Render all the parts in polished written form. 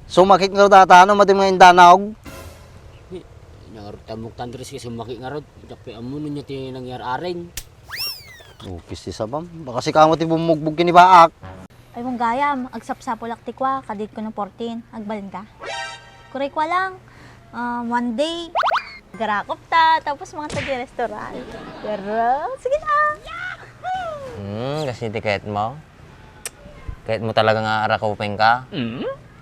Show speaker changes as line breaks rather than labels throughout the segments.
Sumakit nga data, ano mati mga indanaog?
Tamok tandres kasi sumaki nga rod. Tapi amuno niya tinangyar-aring.
Upis ti sabam. Baka si kamo ti bumugbog kini baak.
Ay mong gayam, agsapsapol aktikwa, kadit ko ng 14, agbalin ka. Kuray ko lang, one day, garakop ta, tapos mga tagi restaurant. Pero, sige na.
Kasi di kahit mo. Kahit mo talaga nga arakupin ka.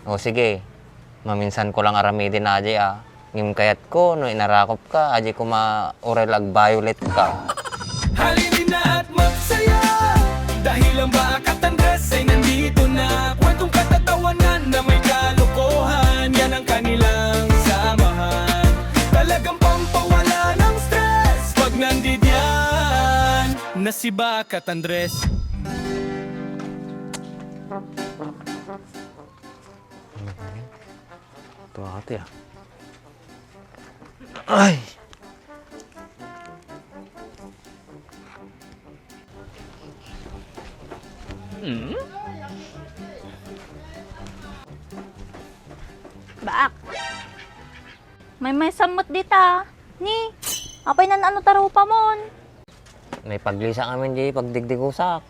O sige, maminsan ko lang aramidin na aji Ngim kayat ko, no inarakop ka, aji ko ma-urel ag violet ka.
Halinin na at magsaya dahil ang Bakat Andres ay nandito na. Kwentong katatawanan na may kalokohan, yan ang kanilang samahan. Talagang pampawala ng stress pag nandidyan na si Bakat Andres.
Ito ate Ay!
Baak. May samot dita. Ni, apay na ano tarupa mon.
Naipaglisa kami di pagdigdigusak.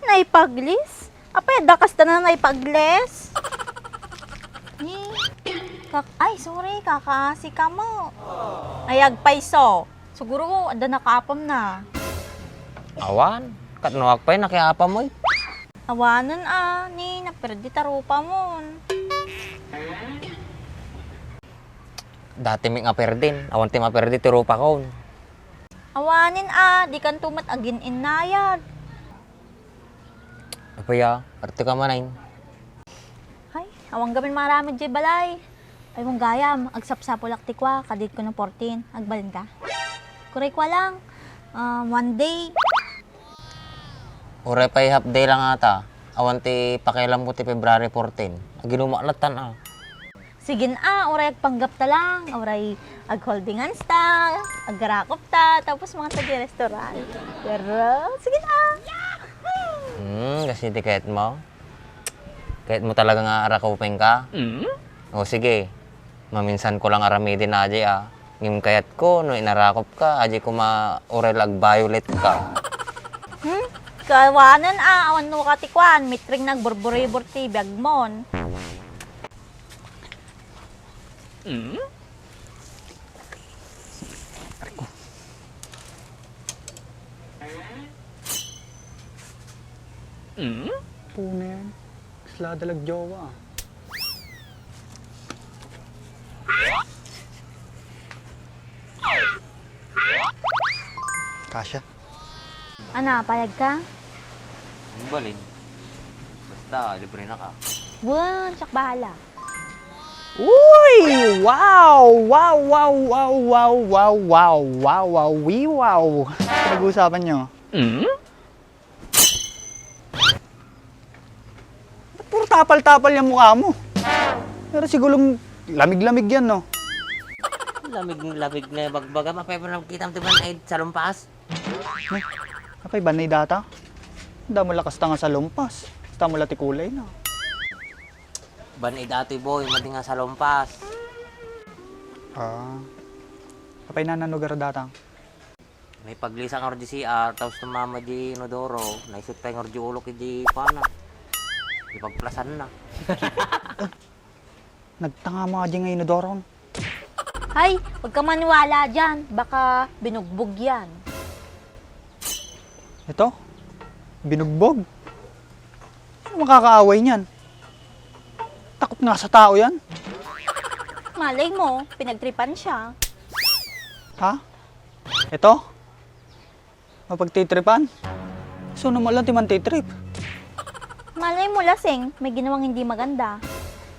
Naipaglis? Apay, dakas ta na naipagles. Ni, ay, sorry, kakaasi ka mo. Ay, agpaiso. Siguro, ada nakapam na.
Awan, katnuwag pa yun, nakiapa mo
Awanan ni, naperdi tarupa mon.
Dati may ngaper din, awan ti maperdi ti rupa ko.
Awanin di kan tumat agin inayad.
Apaya, arte ka manayin.
Ay, awang gamin maramid jay balay. Ay mong gayam, agsapsapol aktikwa, kadit ko ng 14, agbalin ka. Kuray ko lang, one day,
Ure pa half day lang ata. Awan ti pakialam mo ti February 14. Ginumaklatan
sigin oray agpanggap ta lang, oray ag-holding hands ta, aggarakop ta, tapos mga tagi restaurant. Pero, sige na.
Kasi di kahit mo. Kahit mo talaga nga arakupin ka. O sige, maminsan ko lang aramidin na aji Ngim kayat ko, no inarakop ka, aji ko ma-urel ag violet ka.
Kawanan awan no katikwan, mitring nagburburi-bur ti biagmon.
Puna yan. Isla dalag jowa.
Kasya.
Ana, payag ka?
Ang balin. Basta, libre na ka.
Wan, tsak bahala.
Uy! Wow! Wow! Wow! Wow! Wow! Wow! Wow! Wow! Wow! Wee! Wow! Pinag-uusapan nyo? Ba't puro tapal-tapal yung mukha mo? Pero siguro lamig-lamig yan, no?
Lamig na bagbaga, mapay pa nakikita mo tiban ay sa lumpas.
Kapay banay data? Hindi mo lakas ta nga sa lumpas. Basta mo lati kulay na.
Banay dati boy, madi nga sa lumpas.
Kapay nananugar data?
May paglisa nga rin di CR, tapos tumama di inodoro, naisip tayo nga rin di ulok di pana. Di pagplasan na.
Nagtanga mga di nga inodoron.
Hay, huwag ka maniwala dyan. Baka binugbog yan.
Ito? Binugbog? Sino makakaaway niyan? Takot nga sa tao yan.
Malay mo, pinagtripan siya.
Ha? Ito? Mapagtitripan? So naman lang timan titrip.
Malay mo lasing, may ginawang hindi maganda.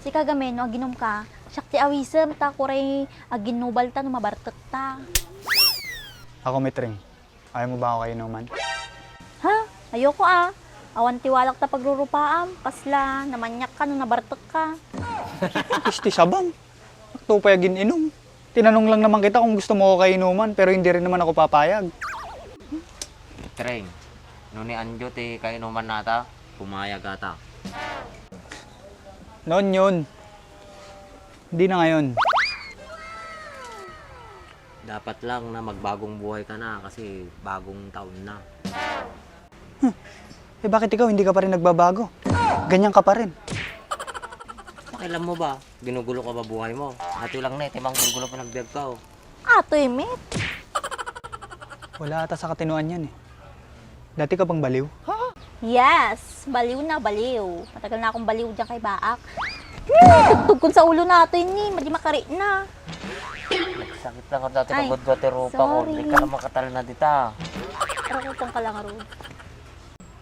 Si kagamen, no, aginom ka. Siyak ti awisem, ta kuray aginubal ta, no mabartek ta.
Ako mitring. Ayaw mo ba ako kayo naman?
Ha? Ayoko Awan tiwalak ta pagrurupaam. Kasla, namanyak ka, no nabartek ka.
Kisti sabang. Akto pa yagin inom. Tinanong lang naman kita kung gusto mo ako kainuman, pero hindi rin naman ako papayag.
Treng, no ni Anjo ti kainuman nata, pumayag ata.
Noon yun. Hindi na ngayon.
Dapat lang na magbagong buhay ka na kasi bagong taon na.
Eh bakit ikaw hindi ka pa rin nagbabago? Ganyan ka pa rin.
Pakialam mo ba? Ginugulo ka ba buhay mo? Ato lang na, timang gulo pa nagbiag ka oh.
Atoy, met.
Wala ata sa katinuan yan eh. Dati ka bang baliw?
Yes, baliw na baliw. Matagal na akong baliw dyan kay Baak. Tugtog ko sa ulo natin ni, madi makari na.
Sakit lang ako dati
Ay,
ng godgote rupa ko.
sorry.
Hindi ka lang makatal na dita.
Rakutang ka lang, Rod.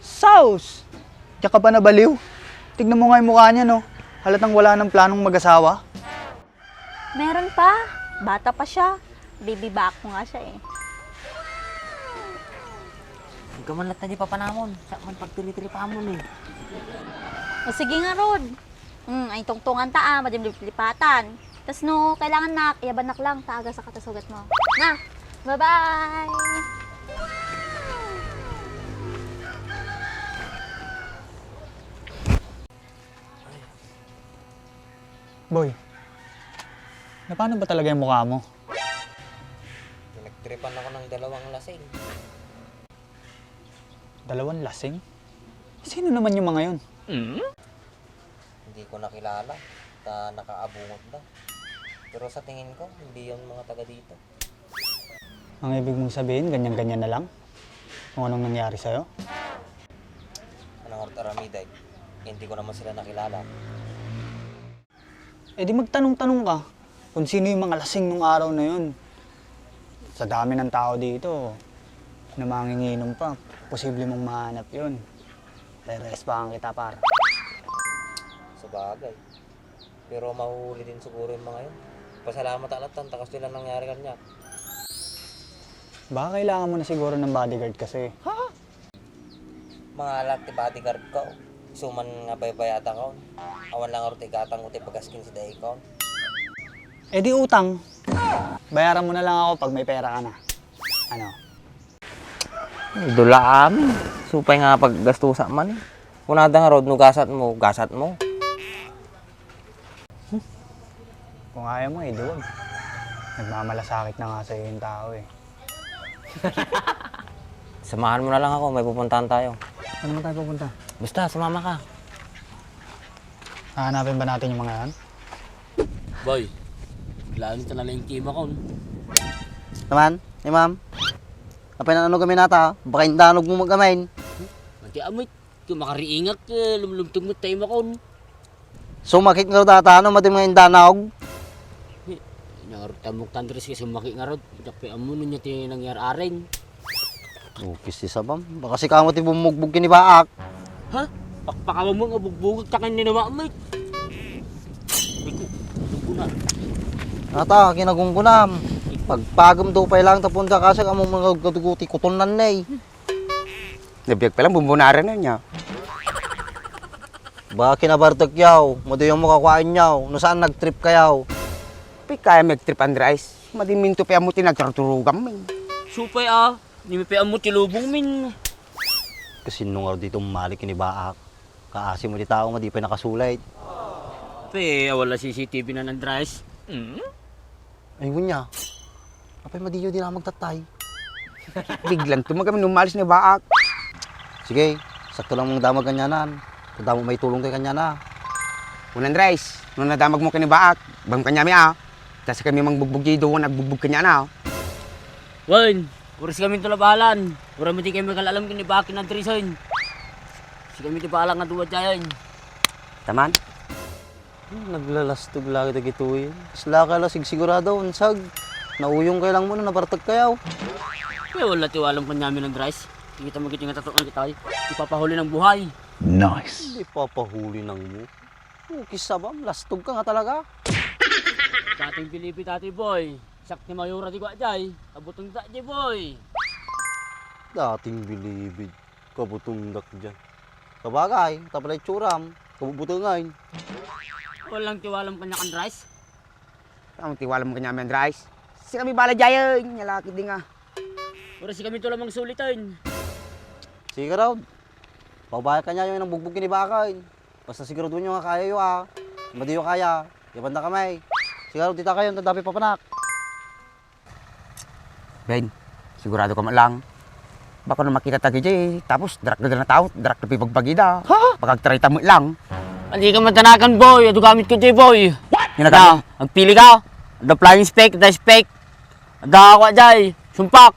Sauce! Diyan ka pa na baliw? Tignan mo nga yung mukha niya, no? Halatang wala ng planong mag-asawa.
Meron pa. Bata pa siya. Baby Baak ko nga siya eh.
Huwag ka man lahat na di papanamon. Sa man pagtiri-tiri pa mo eh.
O sige nga, Rod. Ay tungtungan ta madim lipatan. Tas no, kailangan na, iyabanak lang, taaga sa katasugat mo. Na, bye-bye!
Boy, na paano ba talaga yung mukha mo?
Pinagtripan ako ng dalawang lasing.
Dalawang lasing? Sino naman yung mga yun?
Hindi ko nakilala. Nakaabungot na. Pero sa tingin ko, hindi yung mga taga dito.
Ang ibig mong sabihin, ganyan-ganyan na lang? Kung anong nangyari sa'yo?
Anong Aramiday? Hindi ko naman sila nakilala.
Eh di magtanong-tanong ka kung sino yung mga lasing nung araw na yun. Sa dami ng tao dito, na manginginom pa, posible mong mahanap yun. Re-respahan kita, par.
Sa bagay. Pero mahuhuli din siguro yung mga yun. Pasalamat alat tan, takas nila nangyari kanya.
Baka kailangan mo na siguro ng bodyguard kasi.
Mga alat ti bodyguard ko. Suman nga baybayata ko. Awan lang arot ikatang uti pagaskin si day ko.
Eh di utang. Bayaran mo na lang ako pag may pera ka na. Ano?
Dulaam. Supay nga paggastusa man. Kung nada nga road no gasat mo, gasat mo.
Kung ayaw mo eh, duwag. Nagmamalasakit na nga sa'yo yung tao eh.
Samahan mo na lang ako, may pupuntahan tayo.
Saan naman tayo pupunta?
Basta, sumama ka.
Hahanapin ba natin yung mga yan?
Boy, kailangan nito na lang yung kima ko.
Naman, eh ma'am. Apa na ano kami nata? Baka yung danog mo magamain.
Mati amit, kung makariingat, lumlumtog mo tayo makon.
Sumakit nga data, ano, mati mga yung danog.
Nangarot tamok tandres kasi sumaki nga rod. Tapi amuno niya tayo nangyari aren.
Ukis ti sabam. Baka si kamot ti bumugbog kinibaak.
Ha? Pakpakawa mo nga bugbugag takan ni naman amit. Iko na.
Ata, kinagunggunam. Pagpagam do pa lang tapunta kasi among mga gaduguti kutunan na eh.
Nabiyag pa lang, bumbunaran na niya.
Baka kinabartag yaw. Maduyang mo kakuhain yaw. No saan nag-trip kayaw.
Pay kaya mag-trip Andres. Madiminto pa mo tinagturturugam min.
Supay Ni may mo tilubong min.
Kasi nung araw dito malik kinibaak. Kaasi mo di tao mo di pa nakasulit.
Pe, wala CCTV na ng dress.
Ayun niya. Apay madiyo din na magtatay.
Biglang tumagam numalis na baak.
Sige, sakto lang mong damag kanyanan. Kung damo may tulong kay kanya na.
Kung Andres, nung nadamag mo kanibaak, bang kanyami Tapos kami mangbugbog doon, nagbugbog kanya na.
Wan, oras kami tulabalan. Ora mo di kami kalalam kini bakin na drisan. Si kami di balang nga duwad dayon.
Taman?
Naglalastog lagi na gituin. Isla ka lang sigurado, unsag. Nauyong kay lang mo na nabartag kayaw.
Pe, wala tiwalam pa namin ng dress. Kita mo kita nga tatuan kita. Ipapahuli ng buhay.
Hindi papahuli ng mo. Ukis sabam, lastog ka nga talaga.
Dating Pilipi tati boy. Sakti mayura di ko ajay. Abutong ta di boy.
Dating bilibid, kabutundak dyan. Kabagay, tapalay tsuram, kabubutungain.
Walang tiwalam kanya kan dress.
Ang tiwala mo kanyami Andres. Si kami bala jayan, nyalaki din nga.
Ora si kami tulamang sulitan.
Sige ka raw. Pagbaya ka niya yung nang bugbog kinibakain. Basta siguro doon yung kaya yun Madi yung kaya. Yaban na kamay. Siguro dita kayo, nadabi pa panak.
Ben, sigurado ka man lang. Baka na makita tagi jay, tapos darak na tao, darak na pipagbagida. Pagkagtry tamo lang.
Hindi ka matanakan, boy. Ito gamit ko dyan, boy.
Yun na
Ada, magpili ka. Ada flying spec, ada spec. Ada ako dyan. Sumpak.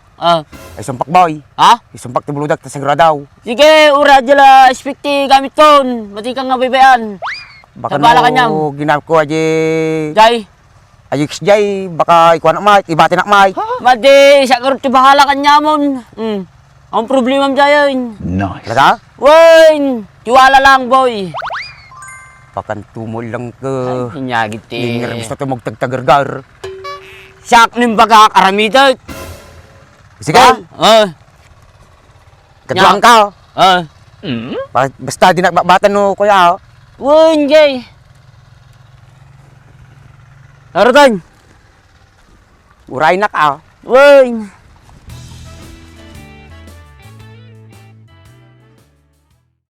Ay sumpak boy.
Ha?
Isumpak ti buludak ta siguradaw.
Sige, ura dyan la spec ti gamit ko. Mati kang nabibayan.
Baka
Tabala ka
no
niyam.
ginap ko aje
Jay.
ayux jay, baka ikuha na mic, ibati na mic.
Mati, siya karot ti bahala ka niya mon. Ang problema mo dyan.
Talaga?
Wayne, tiwala lang, boy.
Bakan tumol lang ka.
Hinyagit ti.
Ningirmis na ito magtagtagargar.
Siyak ning pagkakaramidot.
Sige, katuang ka. Basta di nagbabatan no kuya.
Wayne, Jay. Narutan.
Uray na ka.
Wayne.